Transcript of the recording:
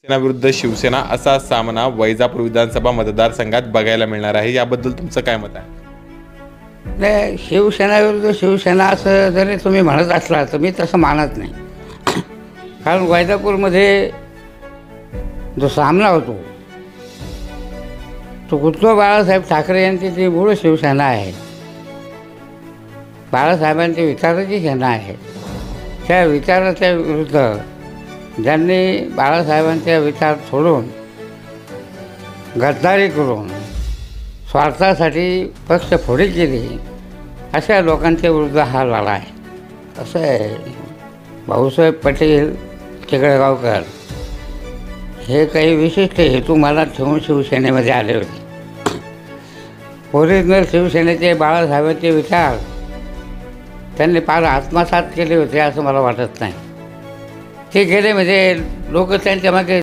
सेना विरुद्ध शिवसेना असा सामना वैजापूर विधानसभा मतदारसंघात बघायला मिळणार आहे. याबद्दल तुमचं काय मत आहे? नाही, शिवसेना विरुद्ध शिवसेना असं जरी तुम्ही म्हणत असला तर मी तसं मानत नाही. कारण वैजापूरमध्ये जो सामना होतो तो उद्धव बाळासाहेब ठाकरे यांची जी मूळ शिवसेना आहे, बाळासाहेबांच्या विचाराची सेना आहे, त्या विचाराच्या विरुद्ध ज्यांनी बाळासाहेबांचे विचार सोडून गद्दारी करून स्वार्थासाठी पक्ष फोडी केली, अशा लोकांच्या विरुद्ध हा लढा आहे. असं आहे, भाऊसाहेब पटेल चिकळगावकर हे काही विशिष्ट हेतू मला ठेवून शिवसेनेमध्ये आले होते. ओरिजिनल शिवसेनेचे बाळासाहेबांचे विचार त्यांनी फार आत्मसात केले होते असं मला वाटत नाही. ते गेले म्हणजे लोक त्यांच्या मागे